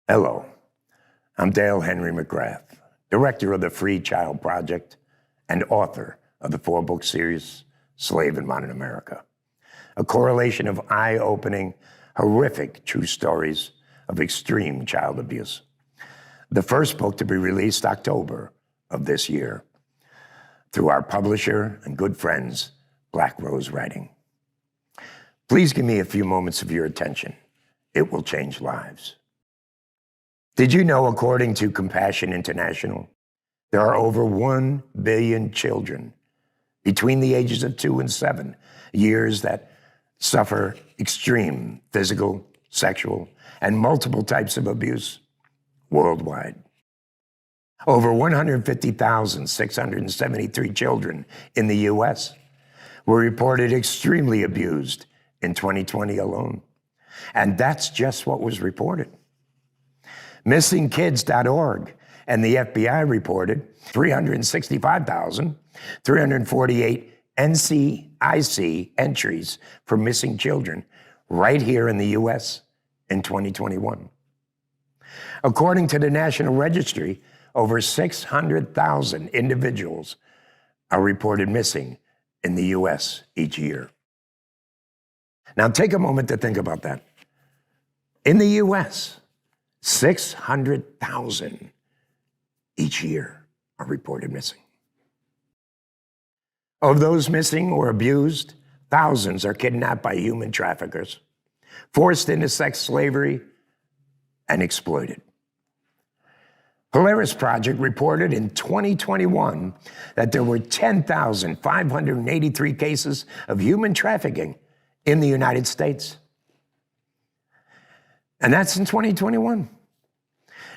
Hello, I'm Dale Henry McGrath, director of the FreeChild Project and author of the 4-book series, Slave in Modern America, a correlation of eye-opening, horrific true stories of extreme child abuse. The first book to be released October of this year through our publisher and good friends, Black Rose Writing. Please give me a few moments of your attention. It will change lives. Did you know, according to Compassion International, there are over 1 billion children between the ages of 2 and 7 years that suffer extreme physical, sexual, and multiple types of abuse worldwide? Over 150,673 children in the U.S. were reported extremely abused in 2020 alone. And that's just what was reported. MissingKids.org and the FBI reported 365,348 NCIC entries for missing children right here in the U.S. in 2021. According to the National Registry, over 600,000 individuals are reported missing in the U.S. each year. Now take a moment to think about that. In the U.S., 600,000 each year are reported missing. Of those missing or abused, thousands are kidnapped by human traffickers, forced into sex slavery, and exploited. Polaris Project reported in 2021 that there were 10,583 cases of human trafficking in the United States. And that's in 2021.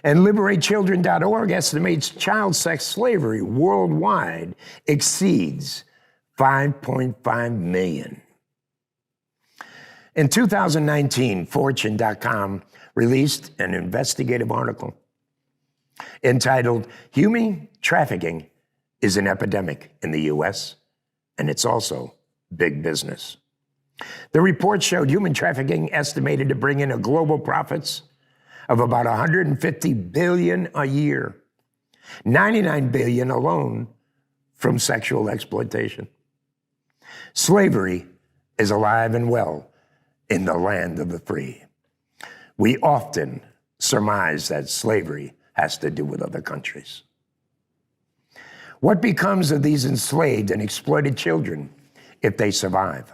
And LiberateChildren.org estimates child sex slavery worldwide exceeds 5.5 million. In 2019, Fortune.com released an investigative article entitled, "Human Trafficking is an Epidemic in the U.S., and it's also big business." The report showed human trafficking estimated to bring in a global profits of about $150 billion a year, $99 billion alone from sexual exploitation. Slavery is alive and well in the land of the free. We often surmise that slavery has to do with other countries. What becomes of these enslaved and exploited children if they survive?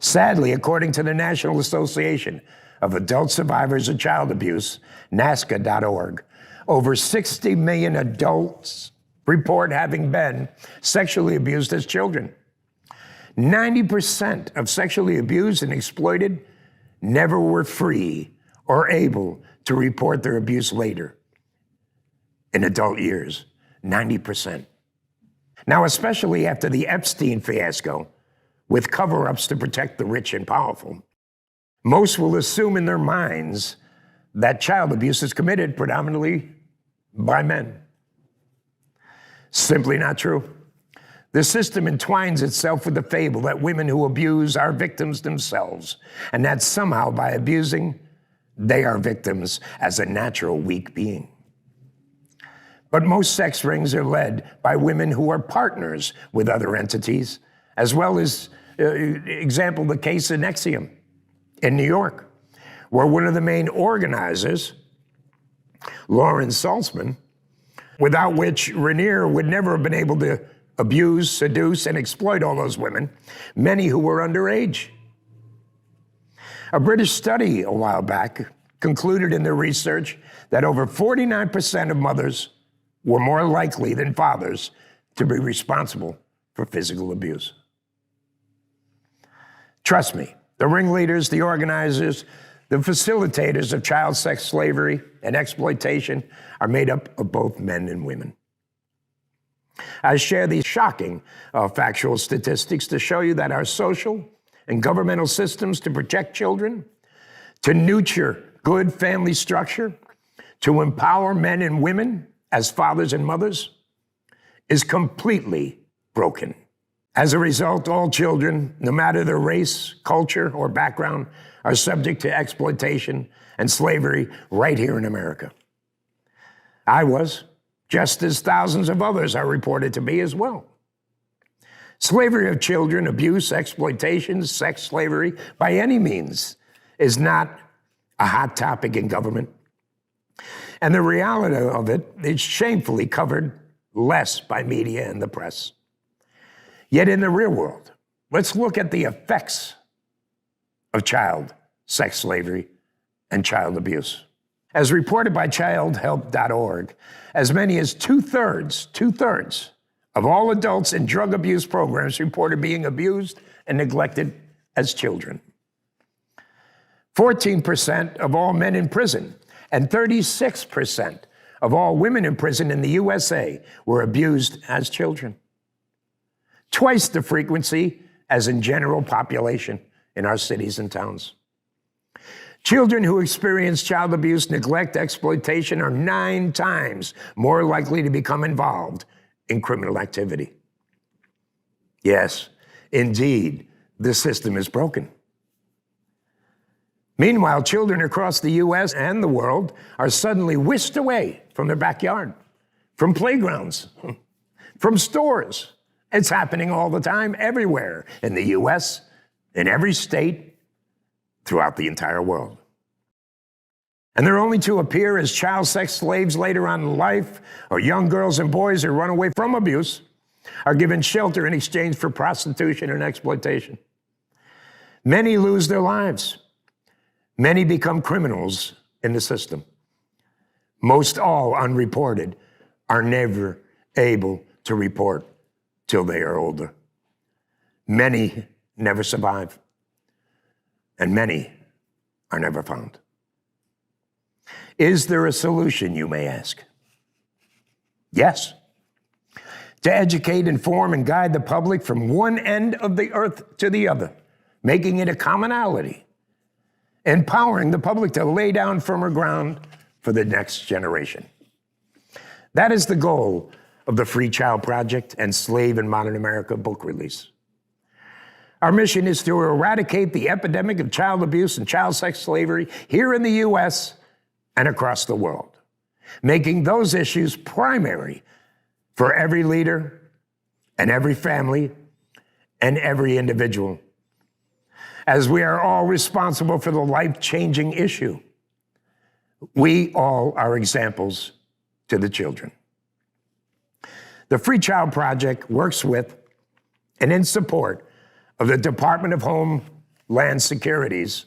Sadly, according to the National Association of Adult Survivors of Child Abuse, NASCA.org, over 60 million adults report having been sexually abused as children. 90% of sexually abused and exploited never were free or able to report their abuse later in adult years. 90%. Now, especially after the Epstein fiasco, with cover-ups to protect the rich and powerful, most will assume in their minds that child abuse is committed predominantly by men. Simply not true. The system entwines itself with the fable that women who abuse are victims themselves, and that somehow by abusing, they are victims as a natural weak being. But most sex rings are led by women who are partners with other entities, as well as, example, the case of Nexium in New York, where one of the main organizers, Lauren Saltzman, without which Rainier would never have been able to abuse, seduce, and exploit all those women, many who were underage. A British study a while back concluded in their research that over 49% of mothers were more likely than fathers to be responsible for physical abuse. Trust me, the ringleaders, the organizers, the facilitators of child sex slavery and exploitation are made up of both men and women. I share these shocking factual statistics to show you that our social and governmental systems to protect children, to nurture good family structure, to empower men and women as fathers and mothers, is completely broken. As a result, all children, no matter their race, culture, or background, are subject to exploitation and slavery right here in America. I was, just as thousands of others are reported to be as well. Slavery of children, abuse, exploitation, sex slavery, by any means, is not a hot topic in government. And the reality of it is shamefully covered less by media and the press. Yet in the real world, let's look at the effects of child sex slavery and child abuse. As reported by childhelp.org, as many as two-thirds of all adults in drug abuse programs reported being abused and neglected as children. 14% of all men in prison and 36% of all women in prison in the USA were abused as children. Twice the frequency as in general population in our cities and towns. Children who experience child abuse, neglect, exploitation are 9 times more likely to become involved in criminal activity. Yes, indeed, the system is broken. Meanwhile, children across the U.S. and the world are suddenly whisked away from their backyard, from playgrounds, from stores. It's happening all the time, everywhere, in the U.S., in every state, throughout the entire world. And they're only to appear as child sex slaves later on in life, or young girls and boys who run away from abuse are given shelter in exchange for prostitution and exploitation. Many lose their lives. Many become criminals in the system. Most all unreported are never able to report till they are older. Many never survive, and many are never found. Is there a solution, you may ask? Yes. To educate, inform, and guide the public from one end of the earth to the other, making it a commonality, empowering the public to lay down firmer ground for the next generation. That is the goal of the FreeChild Project and Slave in Modern America book release. Our mission is to eradicate the epidemic of child abuse and child sex slavery here in the U.S. and across the world, making those issues primary for every leader and every family and every individual, as we are all responsible for the life-changing issue. We all are examples to the children. The FreeChild Project works with and in support of the Department of Homeland Security's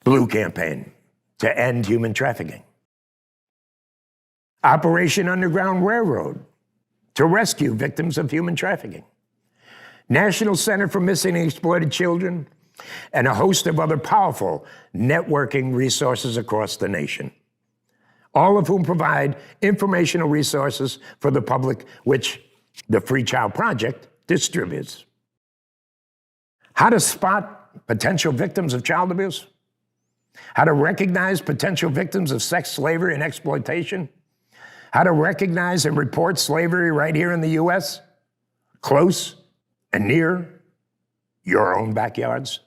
Blue Campaign to end human trafficking. Operation Underground Railroad to rescue victims of human trafficking. National Center for Missing and Exploited Children, and a host of other powerful networking resources across the nation, all of whom provide informational resources for the public, which the FreeChild Project distributes. How to spot potential victims of child abuse, how to recognize potential victims of sex slavery and exploitation, how to recognize and report slavery right here in the U.S., close and near your own backyards.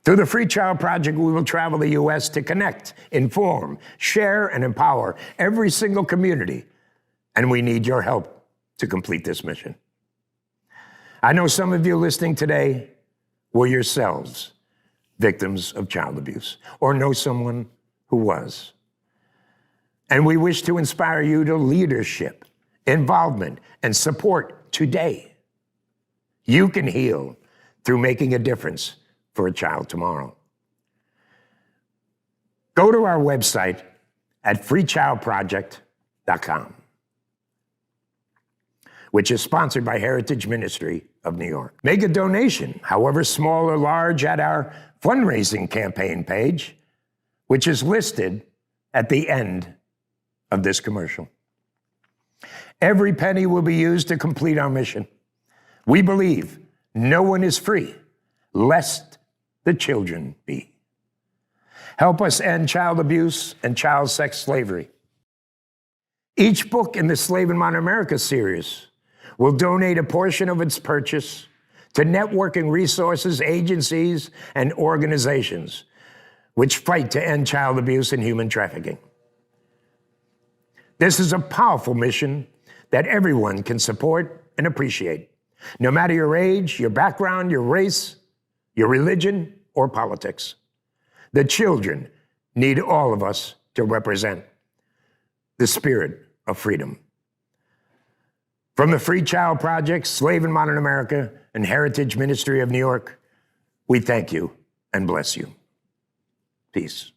Through the FreeChild Project, we will travel the U.S. to connect, inform, share, and empower every single community, and we need your help to complete this mission. I know some of you listening today were yourselves victims of child abuse, or know someone who was. And we wish to inspire you to leadership, involvement, and support today. You can heal through making a difference for a child tomorrow. Go to our website at FreeChildProject.com, which is sponsored by Heritage Ministry of New York. Make a donation, however small or large, at our fundraising campaign page, which is listed at the end of this commercial. Every penny will be used to complete our mission. We believe no one is free, lest the children be. Help us end child abuse and child sex slavery. Each book in the Slave in Modern America series will donate a portion of its purchase to networking resources, agencies, and organizations which fight to end child abuse and human trafficking. This is a powerful mission that everyone can support and appreciate, no matter your age, your background, your race, your religion, or politics. The children need all of us to represent the spirit of freedom. From the FreeChild Project, Slave in Modern America, and Heritage Ministry of New York, we thank you and bless you. Peace.